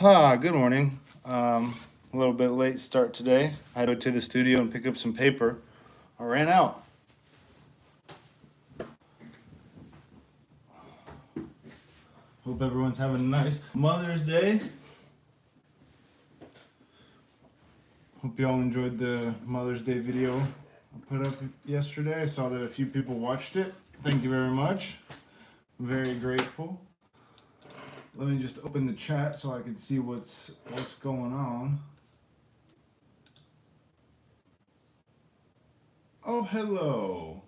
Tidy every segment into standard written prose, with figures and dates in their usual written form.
Good morning. A little bit late start today. I had to go to the studio and pick up some paper. I ran out. Hope everyone's having a nice Mother's Day. Hope you all enjoyed the Mother's Day video I put up yesterday. I saw that a few people watched it. Thank you very much. Very grateful. Let me just open the chat so I can see what's going on. Oh, hello.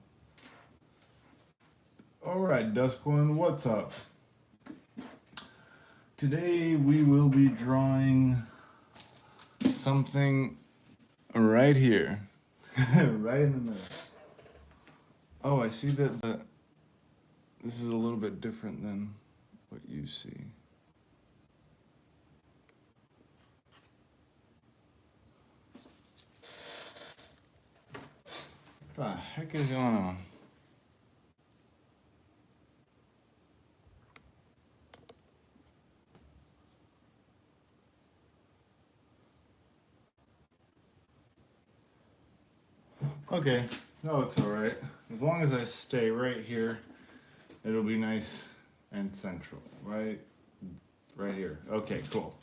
All right, Duskwood, what's up? Today we will be drawing something right here, right in the middle. Oh, I see that this is a little bit different than what you see. What the heck is going on? Okay, no, it's all right. As long as I stay right here, it'll be nice and central, right here. Okay, cool.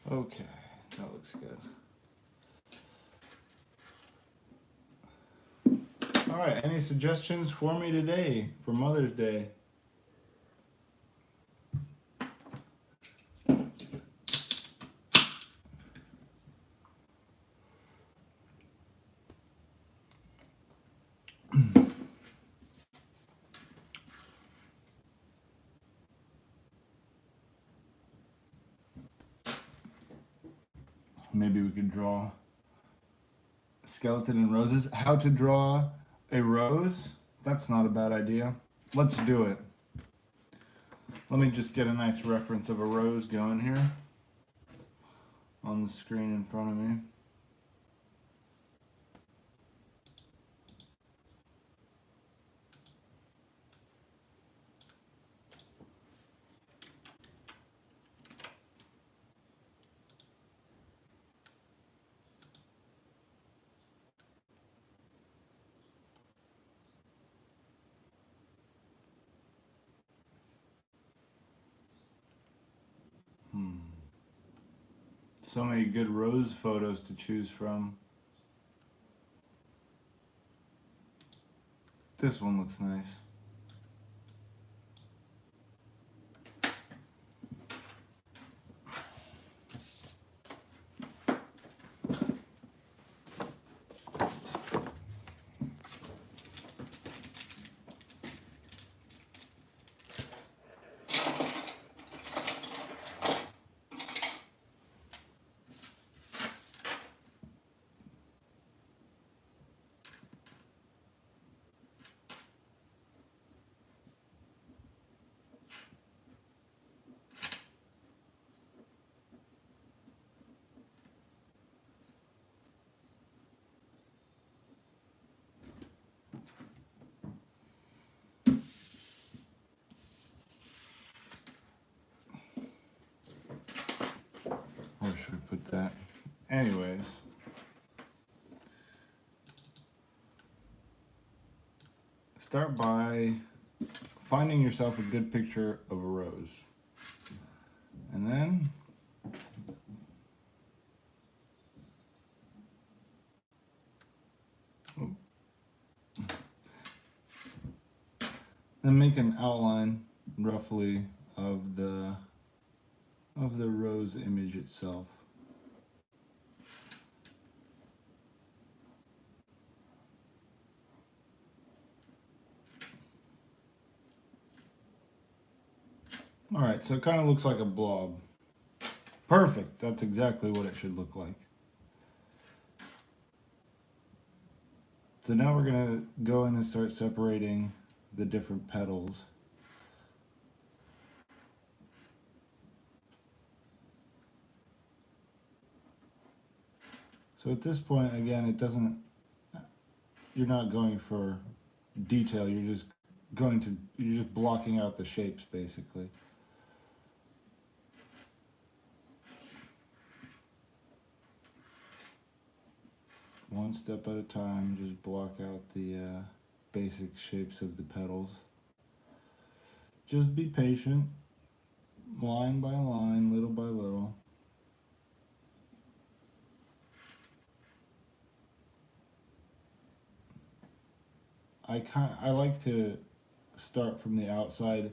Okay, that looks good. All right, any suggestions for me today for Mother's Day? Maybe we could draw a skeleton and roses. How to draw a rose? That's not a bad idea. Let's do it. Let me just get a nice reference of a rose going here on the screen in front of me. So many good rose photos to choose from. This one looks nice. Where should we put that? Anyways. Start by finding yourself a good picture of a rose. And then make an outline roughly of the rose image itself. All right, so it kind of looks like a blob. Perfect, that's exactly what it should look like. So now we're gonna go in and start separating the different petals. So at this point, again, you're not going for detail, you're just blocking out the shapes basically. One step at a time, just block out the basic shapes of the petals. Just be patient, line by line, little by little. I like to start from the outside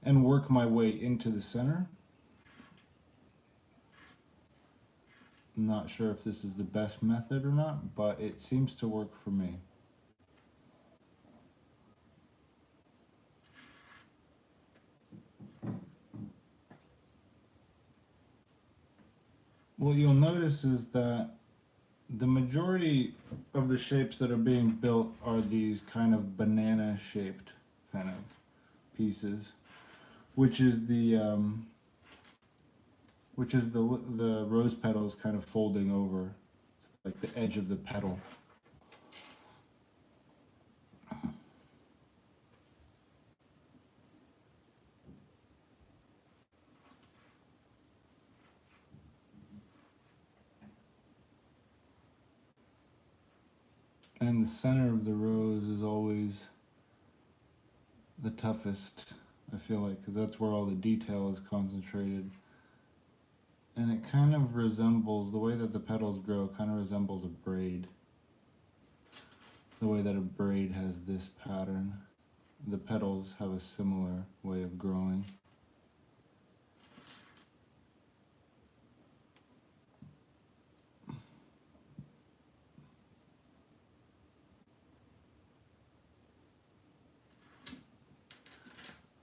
and work my way into the center. I'm not sure if this is the best method or not, but it seems to work for me. What you'll notice is that the majority of the shapes that are being built are these kind of banana shaped kind of pieces, which is the rose petals kind of folding over, like the edge of the petal. And the center of the rose is always the toughest, I feel like, because that's where all the detail is concentrated. And it kind of resembles, the way that the petals grow kind of resembles a braid. The way that a braid has this pattern. The petals have a similar way of growing.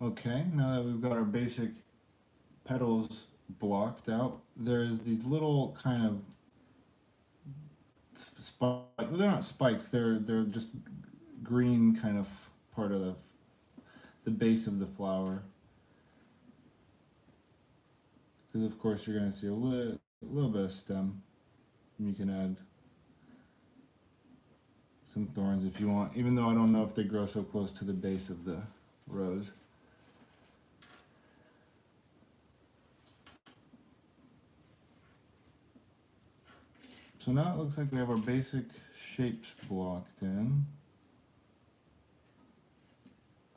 Okay, now that we've got our basic petals blocked out, there's these little kind of spikes. They're not spikes, they're just green kind of part of the base of the flower. Because of course you're going to see a little bit of stem. You can add some thorns if you want, even though I don't know if they grow so close to the base of the rose. So now it looks like we have our basic shapes blocked in.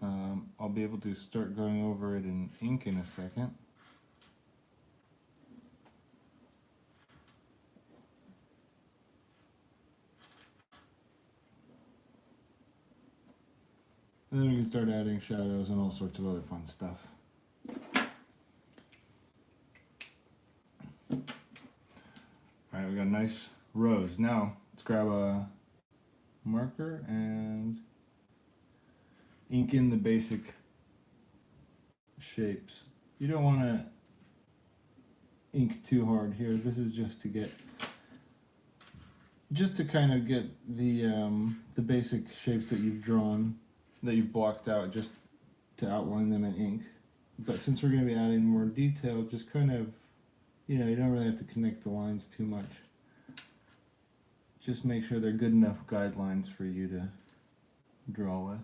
I'll be able to start going over it in ink in a second. And then we can start adding shadows and all sorts of other fun stuff. Alright, we got a nice rose. Now, let's grab a marker and ink in the basic shapes. You don't want to ink too hard here. This is just to kind of get the basic shapes that you've drawn, that you've blocked out, just to outline them in ink. But since we're going to be adding more detail, just kind of, you don't really have to connect the lines too much. Just make sure they're good enough guidelines for you to draw with.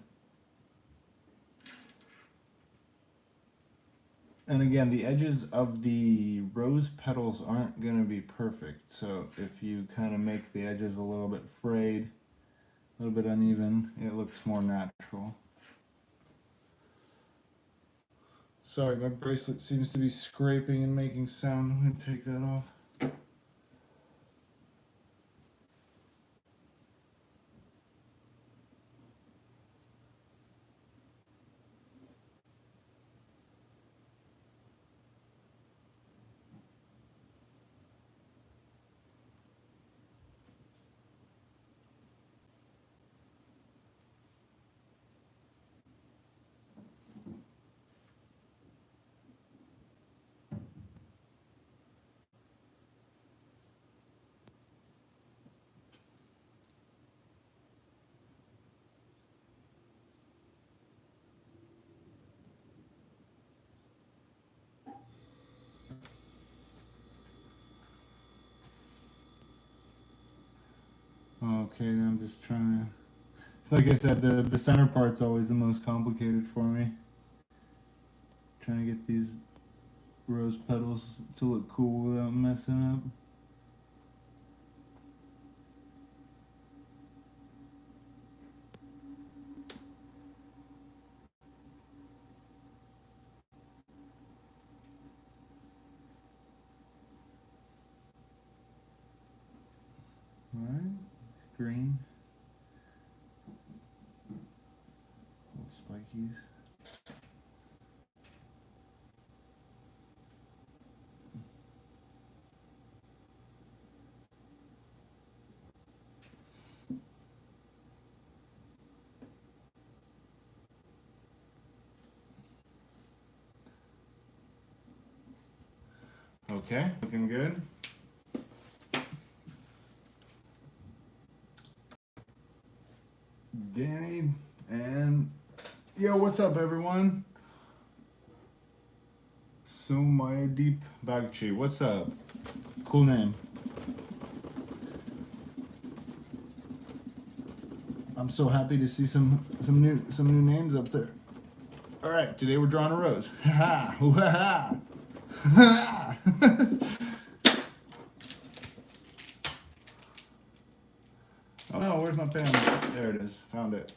And again, the edges of the rose petals aren't going to be perfect, so if you kind of make the edges a little bit frayed, a little bit uneven, it looks more natural. Sorry, my bracelet seems to be scraping and making sound. I'm going to take that off. okay. I'm just trying to. Like I said, the center part's always the most complicated for me. Trying to get these rose petals to look cool without messing up. Alright, it's green. Little spikies. Okay, looking good. Danny and yo, what's up, everyone? Sumaya Deep Bagchi, what's up? Cool name. I'm so happy to see some new names up there. All right, today we're drawing a rose. Ha ha! Ha Oh no, where's my pen? There it is. Found it.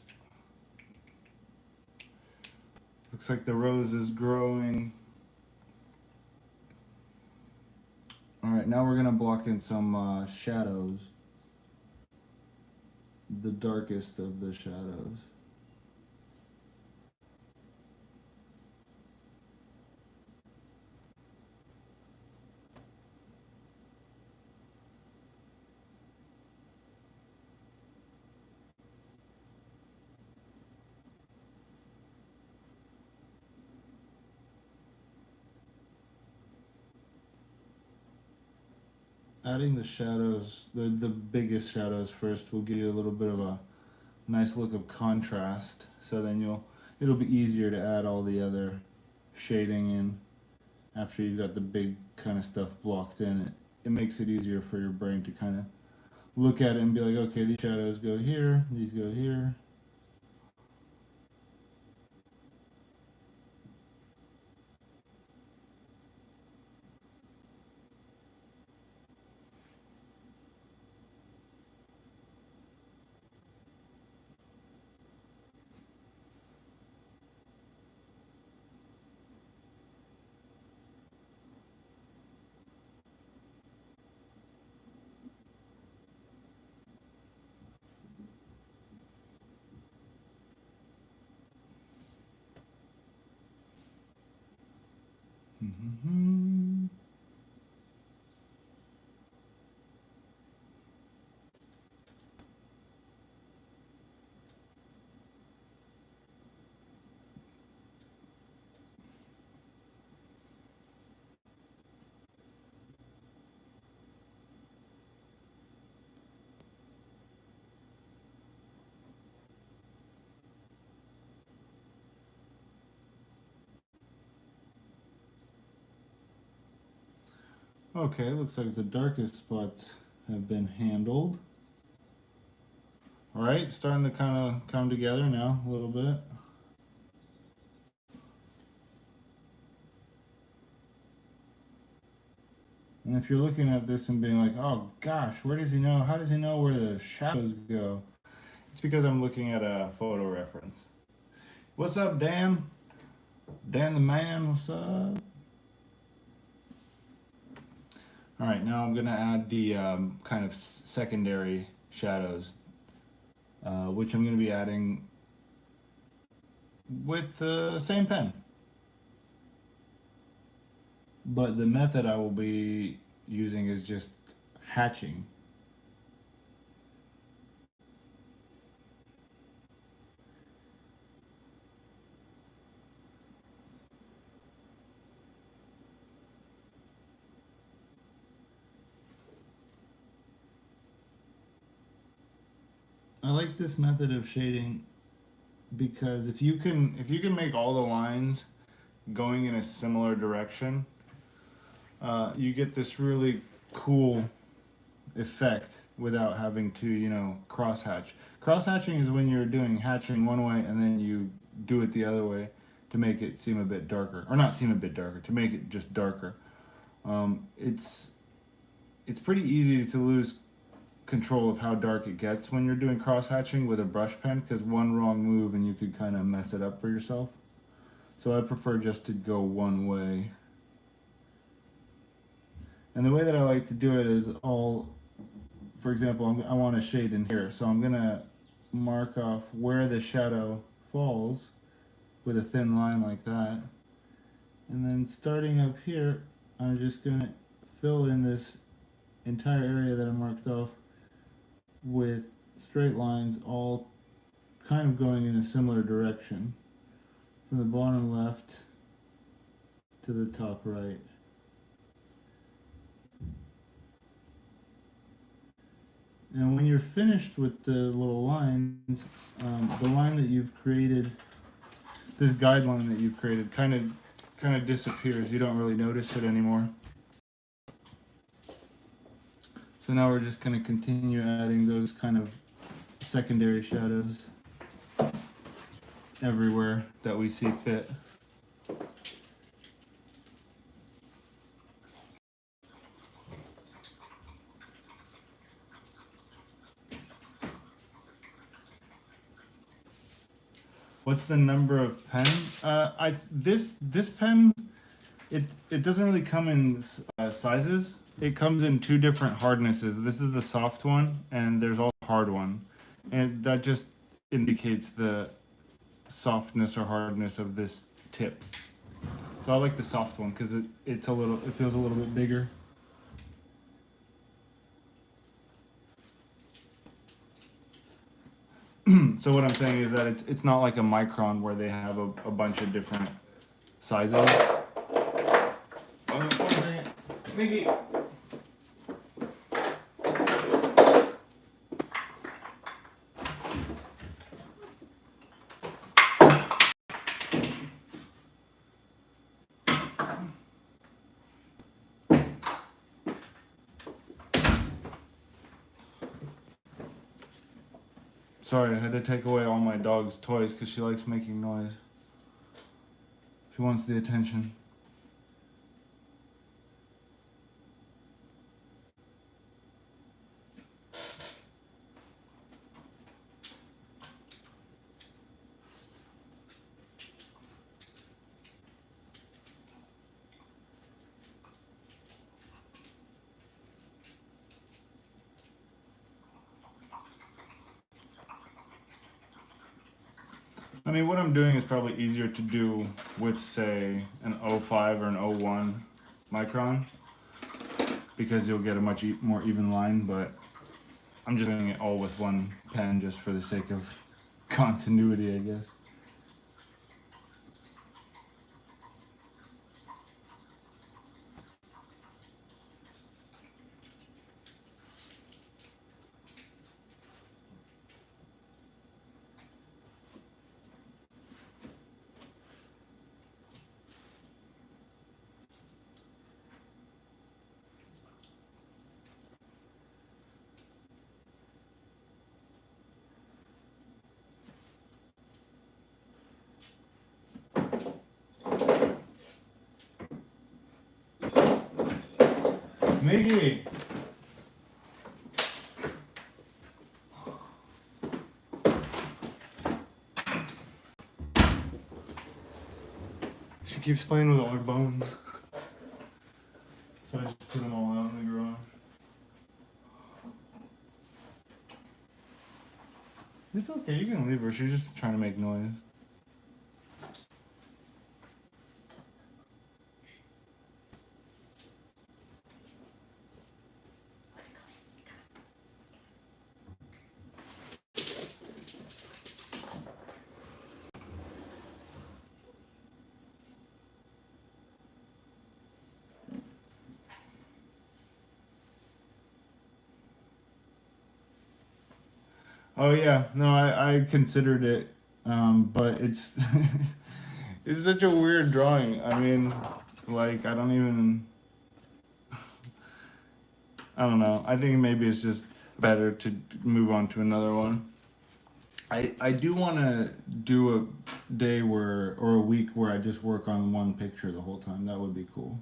Looks like the rose is growing. Alright, now we're gonna block in some shadows. The darkest of the shadows. Adding the shadows, the biggest shadows first will give you a little bit of a nice look of contrast. So then it'll be easier to add all the other shading in after you've got the big kind of stuff blocked in. It makes it easier for your brain to kind of look at it and be like, okay, these shadows go here, these go here. Mm-hmm. Okay, looks like the darkest spots have been handled. All right, starting to kind of come together now a little bit. And if you're looking at this and being like, oh gosh, where does he know? How does he know where the shadows go? It's because I'm looking at a photo reference. What's up, Dan? Dan the man, what's up? All right, now I'm gonna add the kind of secondary shadows, which I'm gonna be adding with the same pen. But the method I will be using is just hatching. I like this method of shading because if you can make all the lines going in a similar direction, you get this really cool effect without having to, you know, cross hatch. Cross hatching is when you're doing hatching one way and then you do it the other way to make it seem a bit darker, or not seem a bit darker, to make it just darker. It's pretty easy to lose control of how dark it gets when you're doing cross hatching with a brush pen, because one wrong move and you could kind of mess it up for yourself. So I prefer just to go one way. And the way that I like to do it is for example, I want a shade in here, so I'm gonna mark off where the shadow falls with a thin line like that. And then starting up here, I'm just gonna fill in this entire area that I marked off with straight lines, all kind of going in a similar direction, from the bottom left to the top right. And when you're finished with the little lines, the line that you've created, this guideline that you've created, kind of disappears. You don't really notice it anymore. So now we're just going to continue adding those kind of secondary shadows everywhere that we see fit. What's the number of pen? This pen, it doesn't really come in sizes. It comes in two different hardnesses. This is the soft one, and there's also a hard one, and that just indicates the softness or hardness of this tip. So I like the soft one because it feels a little bit bigger. So what I'm saying is that it's not like a micron where they have a bunch of different sizes. Mickey. Sorry, I had to take away all my dog's toys because she likes making noise. She wants the attention. I mean, what I'm doing is probably easier to do with, say, an 05 or an 01 micron, because you'll get a much more even line, but I'm just doing it all with one pen just for the sake of continuity, I guess. Mickey! She keeps playing with all her bones. So I just put them all out in the garage. It's okay, you can leave her. She's just trying to make noise. Oh yeah, no, I considered it, but it's it's such a weird drawing. I mean, like I don't know. I think maybe it's just better to move on to another one. I do want to do a day where, or a week where I just work on one picture the whole time. That would be cool.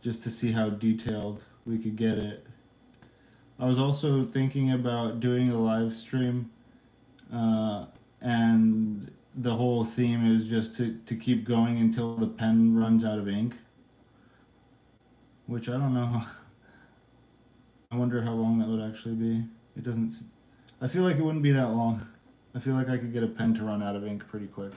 Just to see how detailed we could get it. I was also thinking about doing a live stream, and the whole theme is just to keep going until the pen runs out of ink. Which I don't know. I wonder how long that would actually be. It doesn't. I feel like it wouldn't be that long. I feel like I could get a pen to run out of ink pretty quick.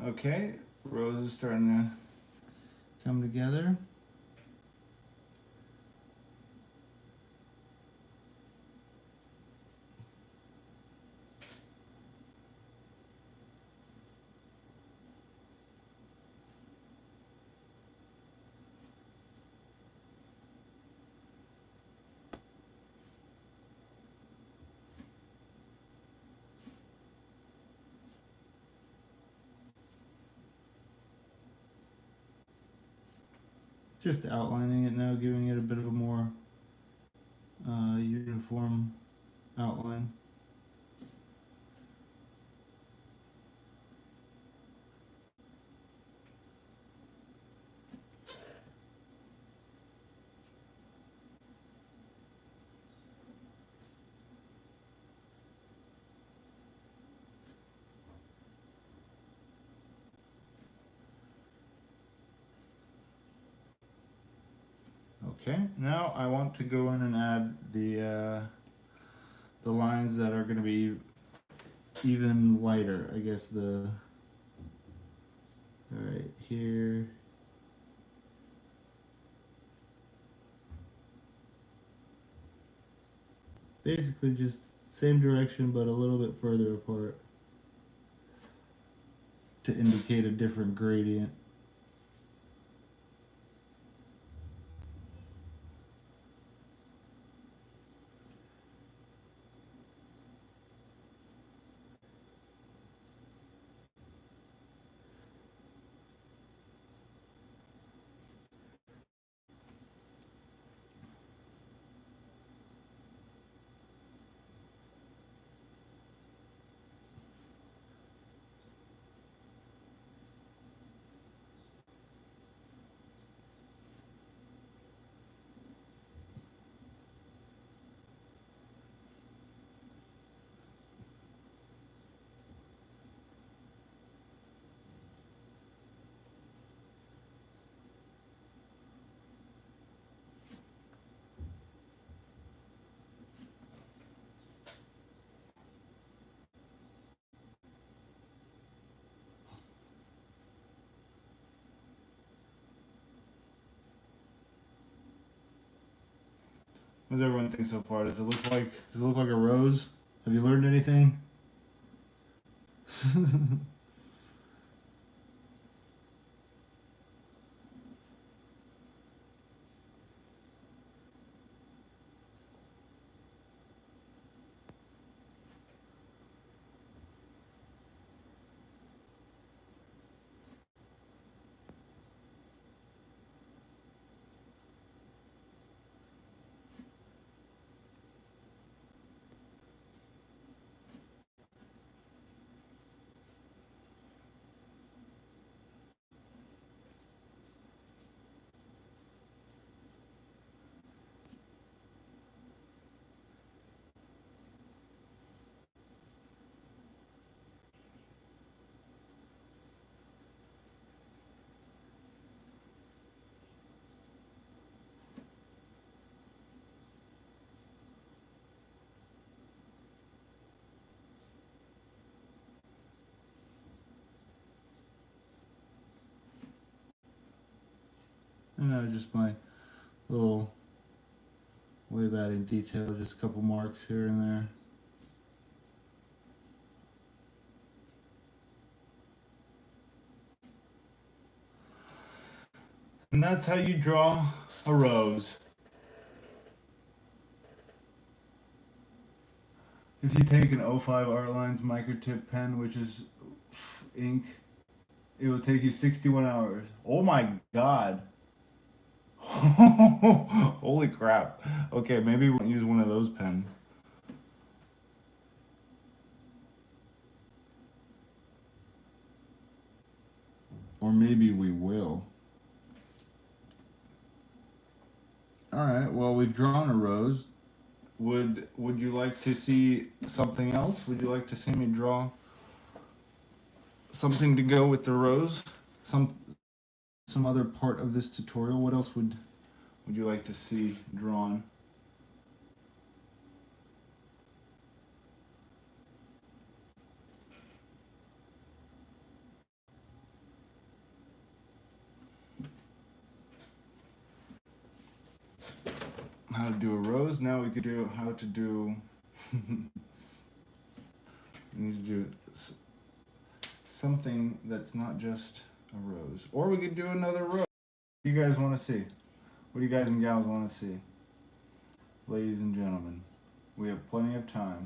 Okay, Rose is starting to come together. Just outlining it now, giving it a bit of a more uniform outline. Okay, now I want to go in and add the lines that are going to be even lighter. I guess all right here. Basically just same direction but a little bit further apart to indicate a different gradient. What does everyone think so far? Does it look like a rose? Have you learned anything? And just my little way of adding detail, just a couple marks here and there. And that's how you draw a rose. If you take an O5 Art Lines microtip pen, which is ink, it will take you 61 hours. Oh my god. Holy crap. Okay, maybe we'll use one of those pens. Or maybe we will. Alright, well, we've drawn a rose. Would you like to see something else? Would you like to see me draw something to go with the rose? Some other part of this tutorial? What else would you like to see drawn? How to do a rose. Now we could do how to do. We need to do something that's not just a rose, or we could do another rose. What do you guys want to see? What do you guys and gals want to see? Ladies and gentlemen, we have plenty of time.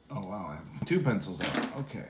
Oh wow, I have 2 pencils out. Okay.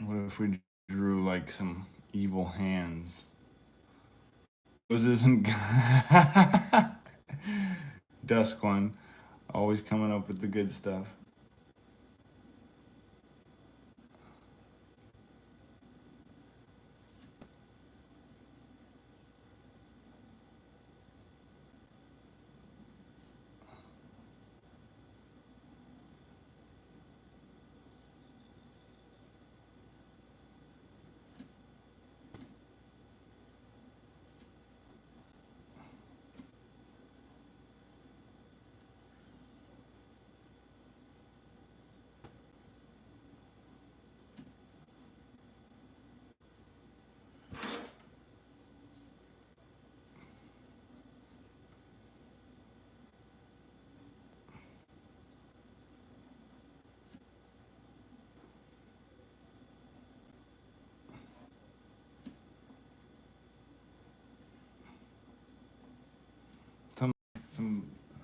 What if we drew like some evil hands? Those isn't Dusk One, always coming up with the good stuff.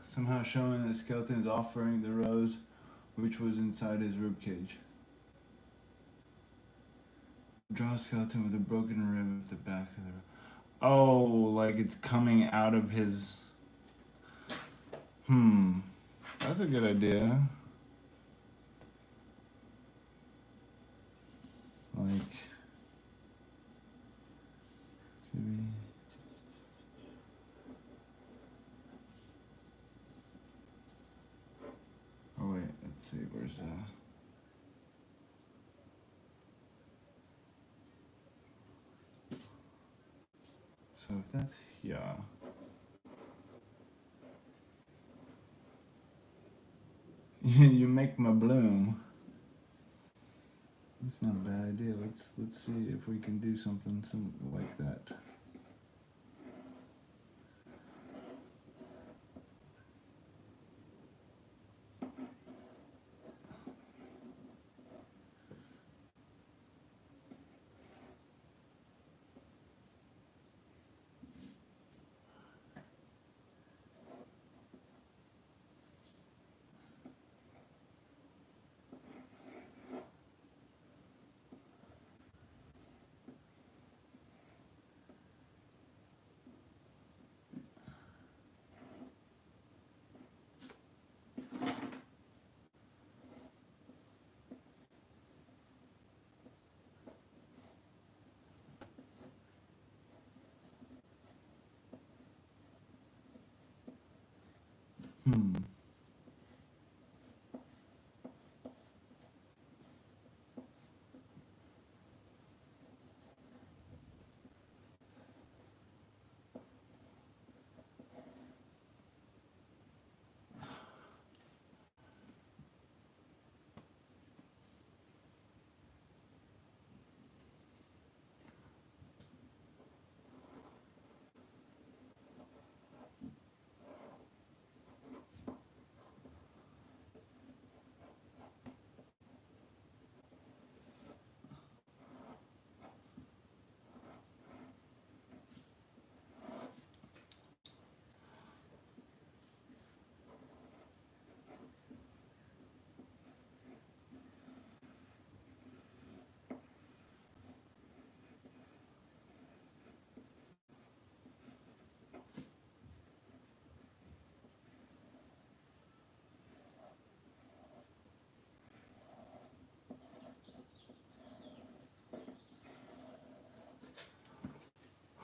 Somehow showing the skeleton is offering the rose which was inside his ribcage. Draw a skeleton with a broken rib at the back of the rib. Oh, like it's coming out of his... That's a good idea. Like... Could be... Oh wait, let's see, where's the... So if that's here... You make my bloom. That's not a bad idea. Let's see if we can do something like that.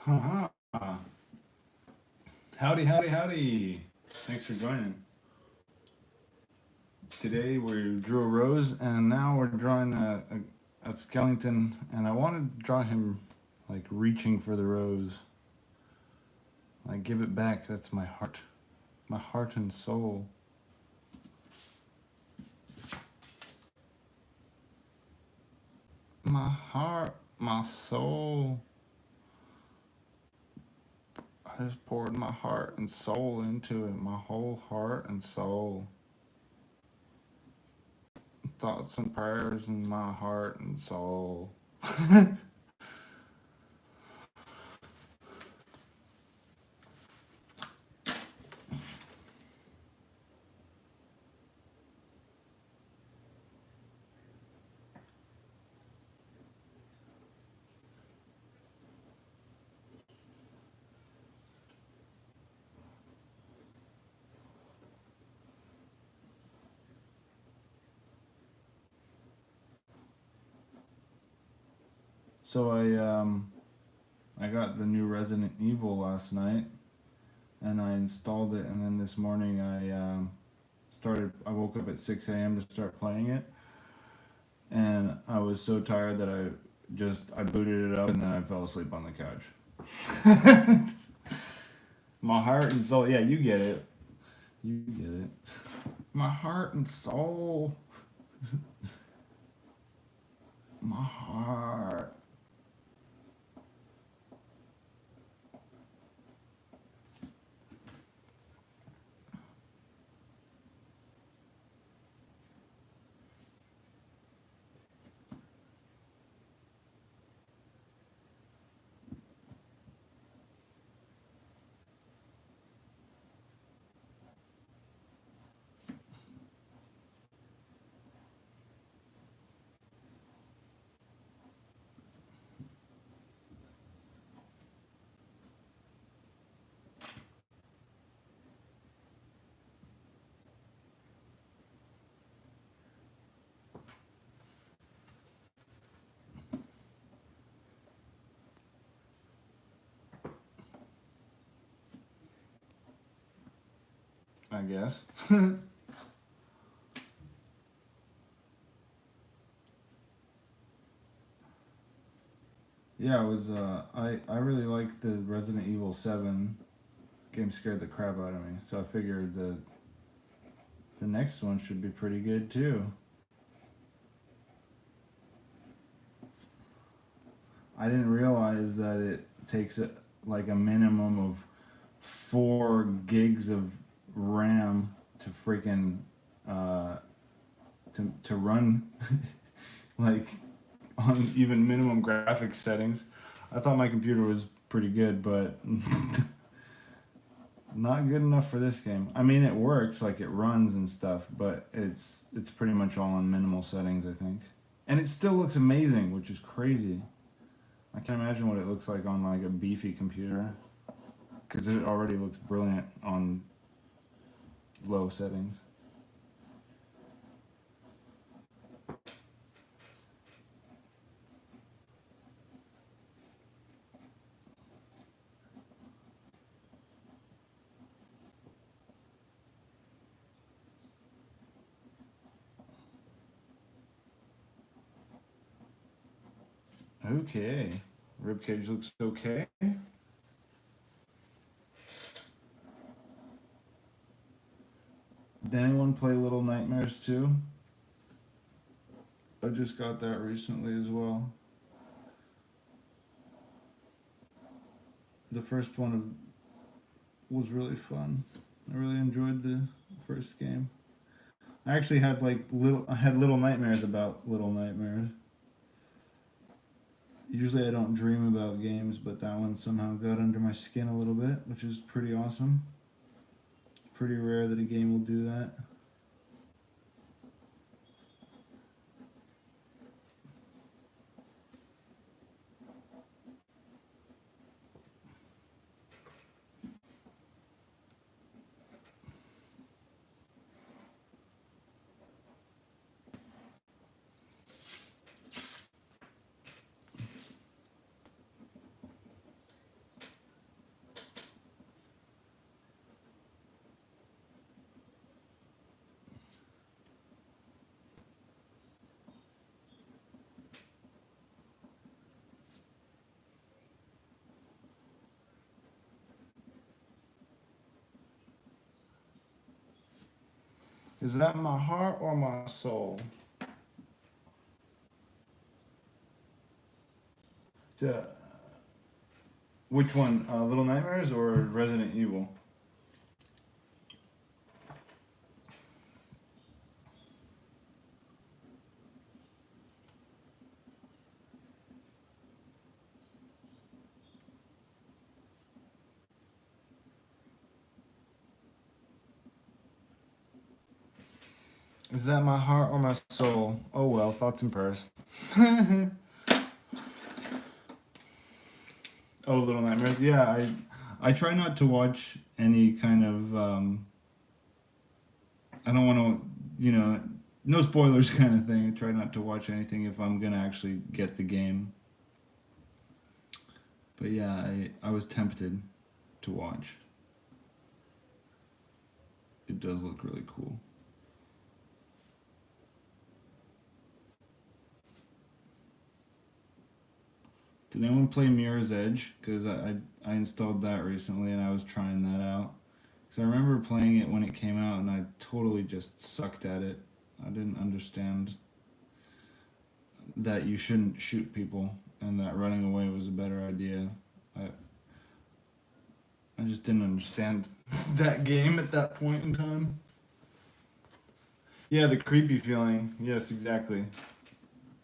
Haha. Howdy, howdy, howdy. Thanks for joining. Today we drew a rose and now we're drawing a skeleton, and I want to draw him like reaching for the rose. Like, give it back, that's my heart and soul. My heart, my soul. I just poured my heart and soul into it, my whole heart and soul. Thoughts and prayers in my heart and soul. So I got the new Resident Evil last night, and I installed it, and then this morning I woke up at 6 a.m. to start playing it, and I was so tired that I booted it up and then I fell asleep on the couch. My heart and soul, yeah, you get it. You get it. My heart and soul. My heart. I guess. Yeah, it was. I really like the Resident Evil 7 game. Scared the crap out of me, so I figured the next one should be pretty good too. I didn't realize that it takes like a minimum of 4 gigs of RAM to freaking to run like on even minimum graphics settings. I thought my computer was pretty good, but not good enough for this game. I mean, it works, like it runs and stuff, but it's pretty much all on minimal settings, I think. And it still looks amazing, which is crazy. I can't imagine what it looks like on like a beefy computer, because it already looks brilliant on low settings. Okay, ribcage looks okay. Did anyone play Little Nightmares 2? I just got that recently as well. The first one was really fun. I really enjoyed the first game. I actually had little nightmares about Little Nightmares. Usually I don't dream about games, but that one somehow got under my skin a little bit, which is pretty awesome. It's pretty rare that a game will do that. Is that my heart or my soul? Which one? Little Nightmares or Resident Evil? Is that my heart or my soul? Oh well, thoughts and prayers. Oh, Little Nightmares. Yeah, I try not to watch any kind of I don't want to, no spoilers kind of thing. I try not to watch anything if I'm gonna actually get the game. But yeah, I was tempted to watch. It does look really cool. Did anyone play Mirror's Edge? Because I installed that recently and I was trying that out. Because I remember playing it when it came out and I totally just sucked at it. I didn't understand that you shouldn't shoot people and that running away was a better idea. I just didn't understand that game at that point in time. Yeah, the creepy feeling. Yes, exactly.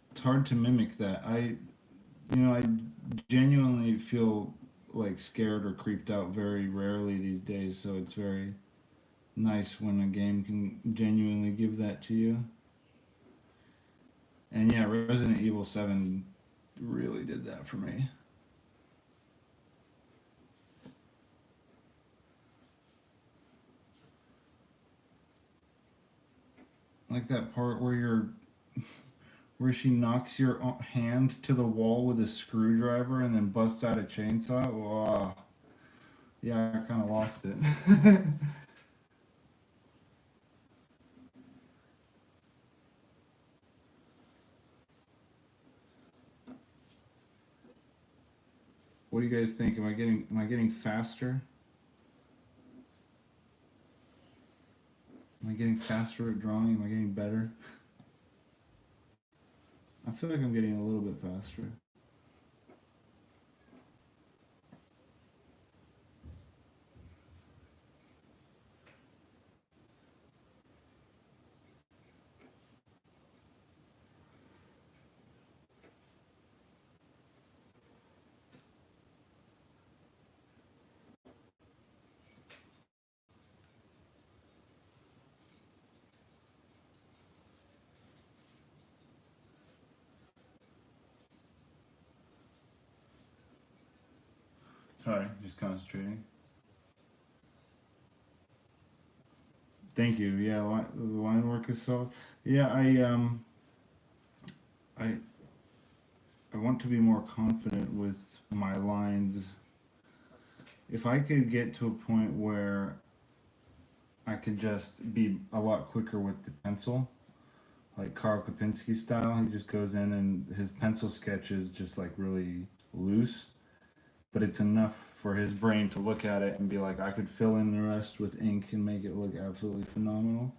It's hard to mimic that. I genuinely feel like scared or creeped out very rarely these days, so it's very nice when a game can genuinely give that to you. And yeah, Resident Evil 7 really did that for me. Like that part where she knocks your hand to the wall with a screwdriver and then busts out a chainsaw. Wow. Yeah, I kind of lost it. What do you guys think? Am I getting faster? Am I getting faster at drawing? Am I getting better? I feel like I'm getting a little bit faster. Sorry, just concentrating. Thank you. Yeah, the line work is so. Yeah, I I want to be more confident with my lines. If I could get to a point where I could just be a lot quicker with the pencil, like Karl Kopinski style, he just goes in and his pencil sketch is just like really loose, but it's enough for his brain to look at it and be like, I could fill in the rest with ink and make it look absolutely phenomenal.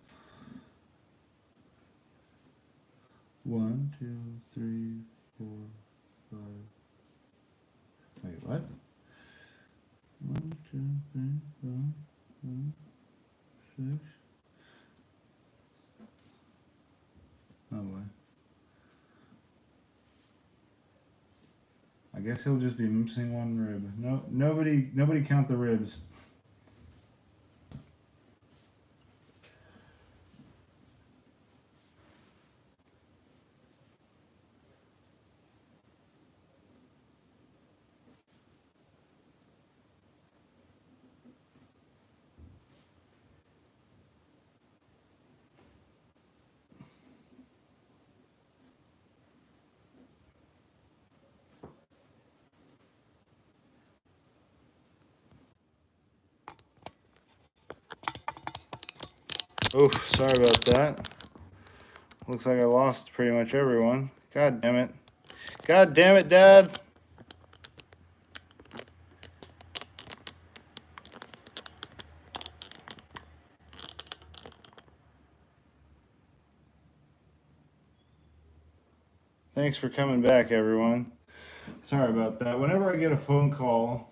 1, 2, 3, 4, 5. Wait, what? 1, 2, 3, 4, 5, 6. Oh boy. I guess he'll just be missing one rib. No, nobody count the ribs. Oh, sorry about that. Looks like I lost pretty much everyone. God damn it. God damn it, Dad. Thanks for coming back, everyone. Sorry about that. Whenever I get a phone call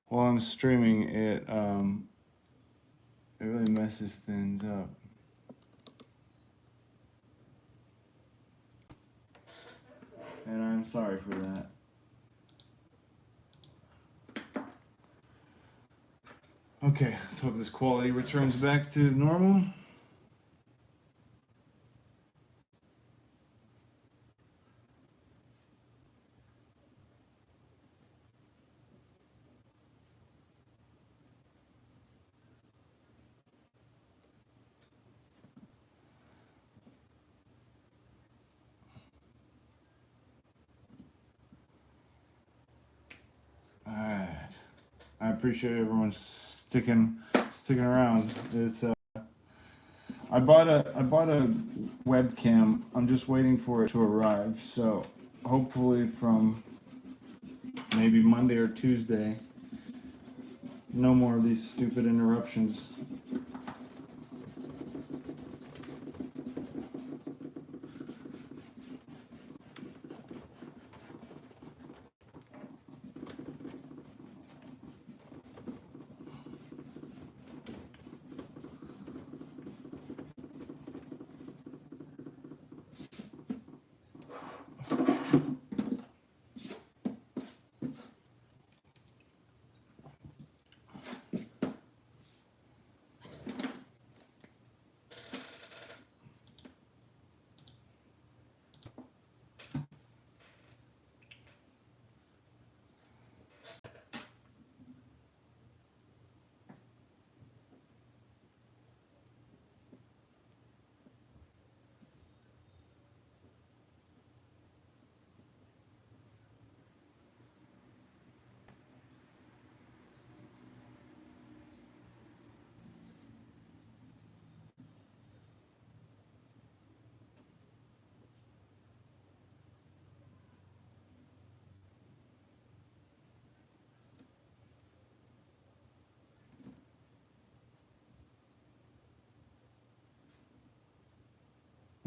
while I'm streaming, it really messes things up. And I'm sorry for that. Okay, let's hope this quality returns back to normal. Alright. I appreciate everyone sticking around. It's I bought a webcam. I'm just waiting for it to arrive. So hopefully from maybe Monday or Tuesday, no more of these stupid interruptions.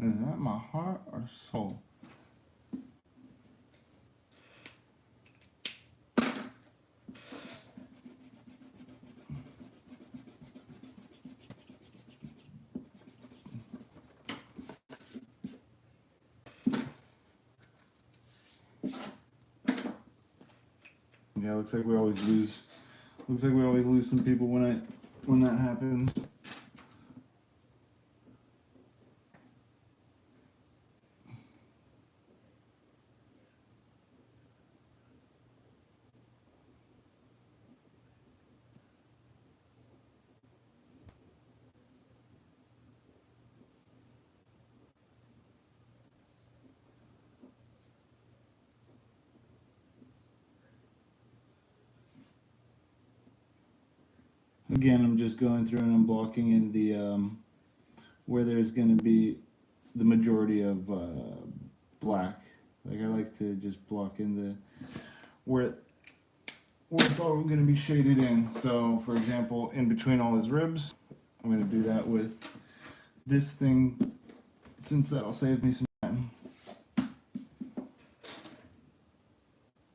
Is that my heart or soul? Yeah, looks like we always lose. Looks like we always lose some people when that happens. Again, I'm just going through and I'm blocking in the where there's going to be the majority of black. Like I like to just block in the where it's all going to be shaded in. So, for example, in between all his ribs, I'm going to do that with this thing, since that'll save me some time.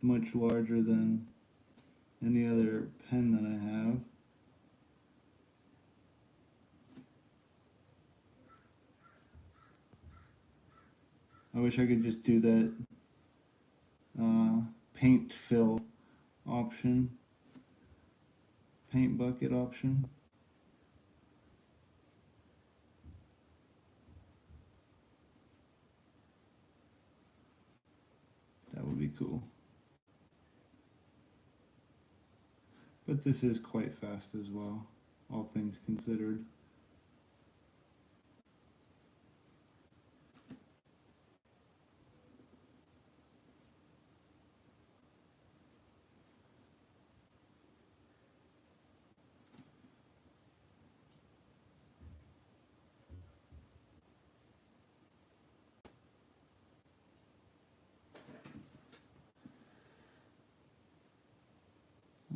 Much larger than any other pen that I have. I wish I could just do that paint fill option, paint bucket option. That would be cool. But this is quite fast as well, all things considered.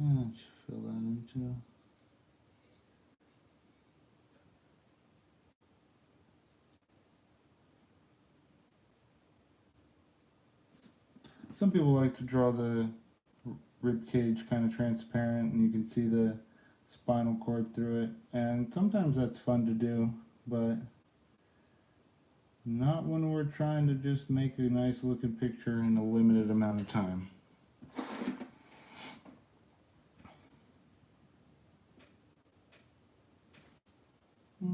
Let's fill that in too. some people like to draw the rib cage kind of transparent and you can see the spinal cord through it, and sometimes that's fun to do, but not when we're trying to just make a nice looking picture in a limited amount of time.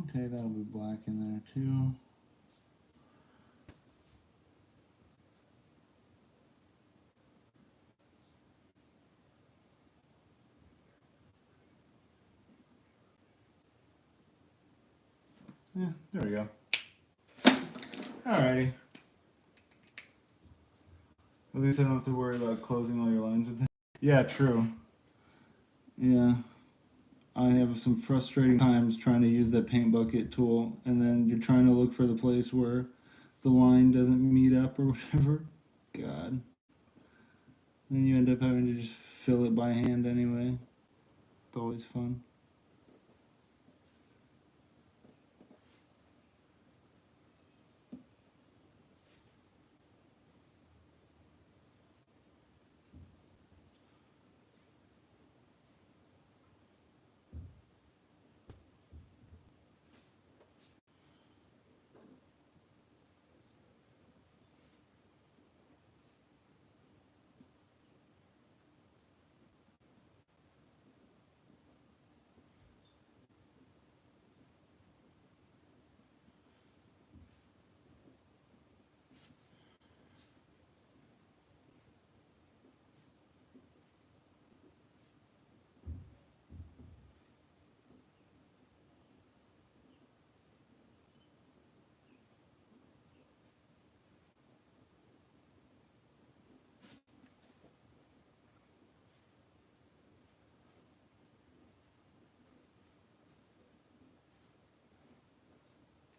Okay, that'll be black in there too. Yeah, there we go. Alrighty. At least I don't have to worry about closing all your lines with it. Yeah, true. Yeah. I have some frustrating times trying to use that paint bucket tool, and then you're trying to look for the place where the line doesn't meet up or whatever. God. Then you end up having to just fill it by hand anyway. It's always fun.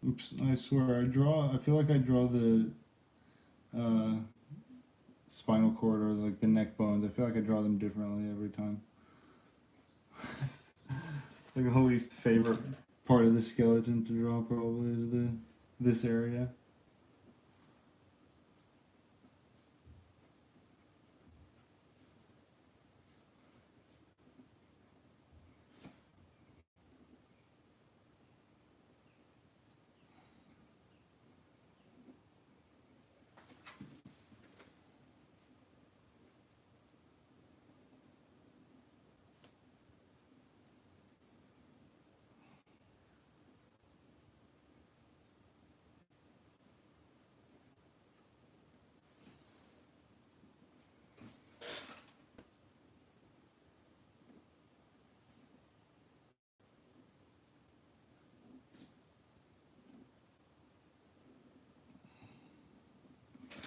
Oops, I swear, I feel like I draw the uh, spinal cord or like the neck bones. I feel like I draw them differently every time. Like the least favorite part of the skeleton to draw probably is this area.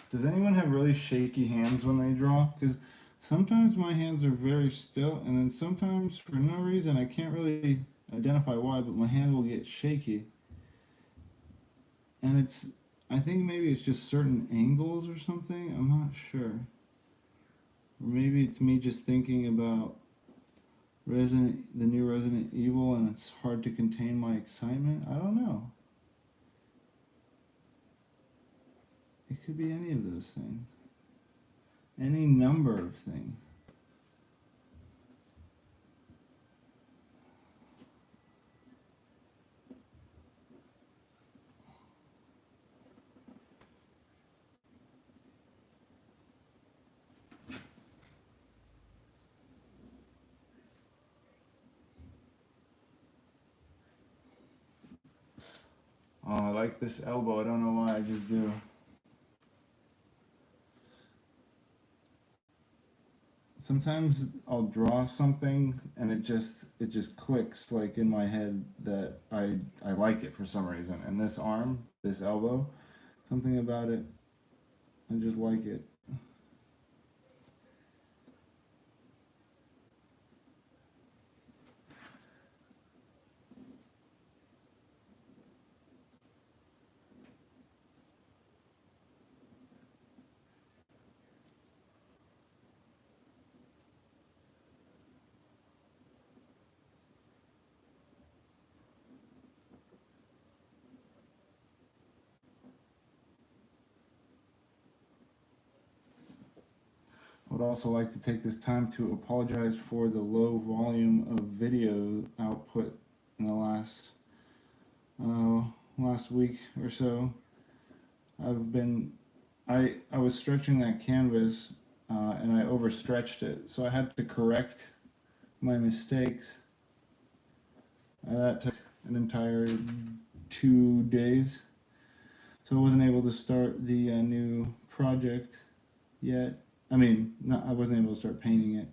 Does anyone have really shaky hands when they draw? Because sometimes my hands are very still, and then sometimes for no reason I can't really identify why, but my hand will get shaky. And I think maybe it's just certain angles or something. I'm not sure. Or maybe it's me just thinking about the new Resident Evil, and it's hard to contain my excitement. I don't know. It could be any of those things. Any number of things. Oh, I like this elbow. I don't know why, I just do. Sometimes I'll draw something and it just clicks like in my head that I like it for some reason. And this arm, this elbow, something about it, I just like it. would also like to take this time to apologize for the low volume of video output in the last week or so. I was stretching that canvas and I overstretched it, so I had to correct my mistakes. That took an entire 2 days, so I wasn't able to start the new project yet. I mean, I wasn't able to start painting it.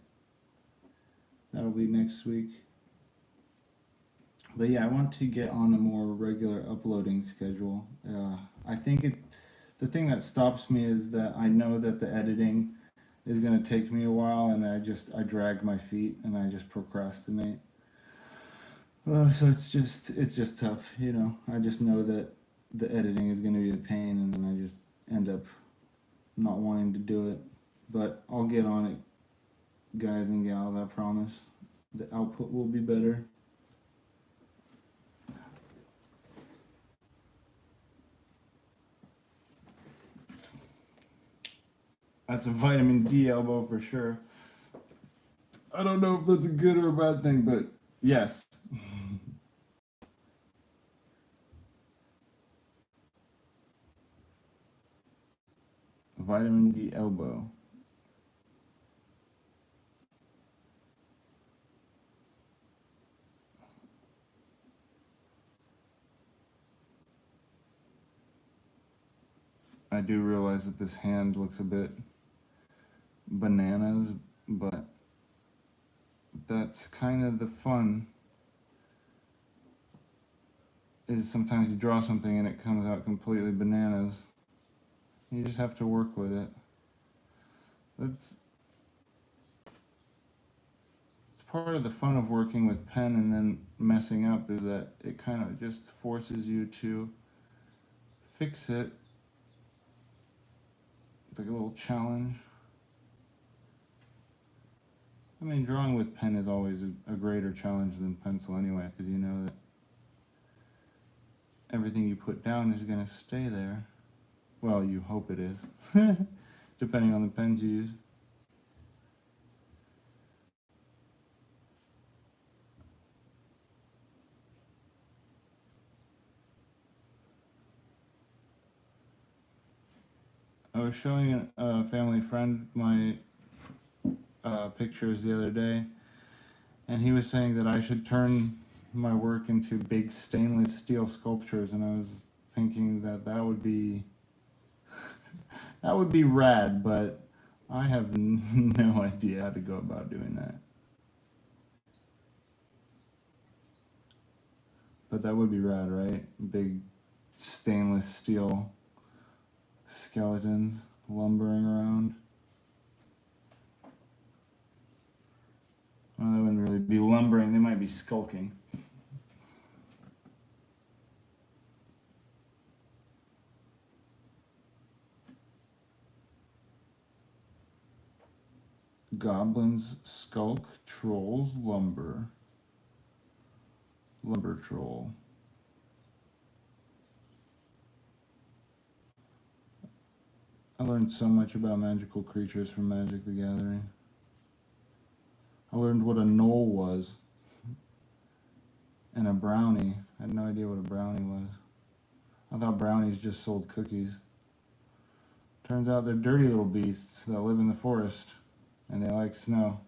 That'll be next week. But yeah, I want to get on a more regular uploading schedule. I think the thing that stops me is that I know that the editing is going to take me a while, and I drag my feet and I just procrastinate. So it's just tough, you know. I just know that the editing is going to be a pain, and then I just end up not wanting to do it. But I'll get on it, guys and gals, I promise. The output will be better. That's a vitamin D elbow for sure. I don't know if that's a good or a bad thing, but yes. Vitamin D elbow. I do realize that this hand looks a bit bananas, but that's kind of the fun, is sometimes you draw something and it comes out completely bananas. You just have to work with it. It's part of the fun of working with pen and then messing up, is that it kind of just forces you to fix it. It's like a little challenge. I mean, drawing with pen is always a greater challenge than pencil anyway, because you know that everything you put down is going to stay there. Well, you hope it is, depending on the pens you use. I was showing a family friend my pictures the other day, and he was saying that I should turn my work into big stainless steel sculptures, and I was thinking that would be that would be rad, but I have no idea how to go about doing that. But that would be rad, right? Big stainless steel skeletons lumbering around. Well, they wouldn't really be lumbering, they might be skulking. Goblins skulk, trolls lumber. Lumber troll. I learned so much about magical creatures from Magic the Gathering. I learned what a knoll was. And a brownie. I had no idea what a brownie was. I thought brownies just sold cookies. Turns out they're dirty little beasts that live in the forest, and they like snow.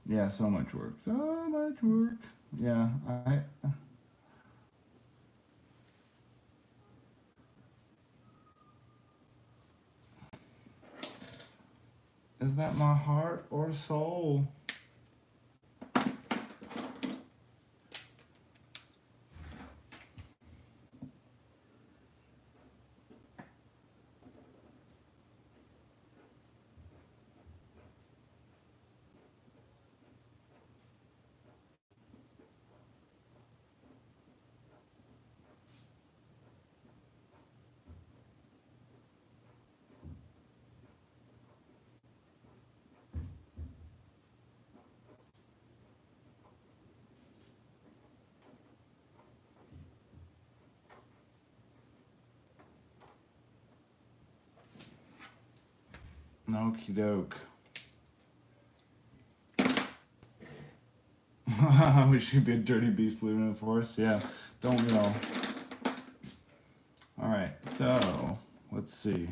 Yeah, so much work. So much work. Yeah, Is that my heart or soul? Okie doke. We should be a dirty beast living in the forest. Yeah, don't we all? All right, so let's see.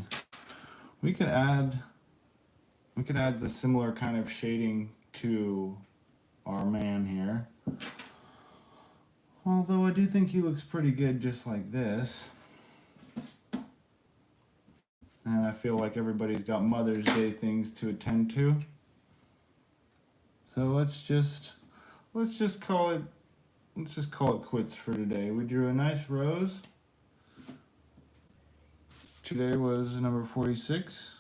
We could add the similar kind of shading to our man here. Although I do think he looks pretty good just like this. And I feel like everybody's got Mother's Day things to attend to. So let's just call it quits for today. We drew a nice rose. Today was number 46.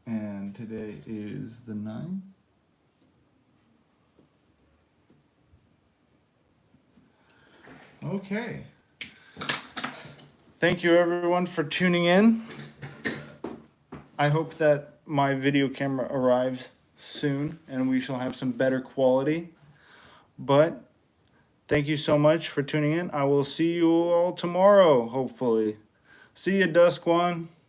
And today is the 9th. Okay. Thank you everyone for tuning in. I hope that my video camera arrives soon and we shall have some better quality. But thank you so much for tuning in. I will see you all tomorrow, hopefully. See you, Dusk One.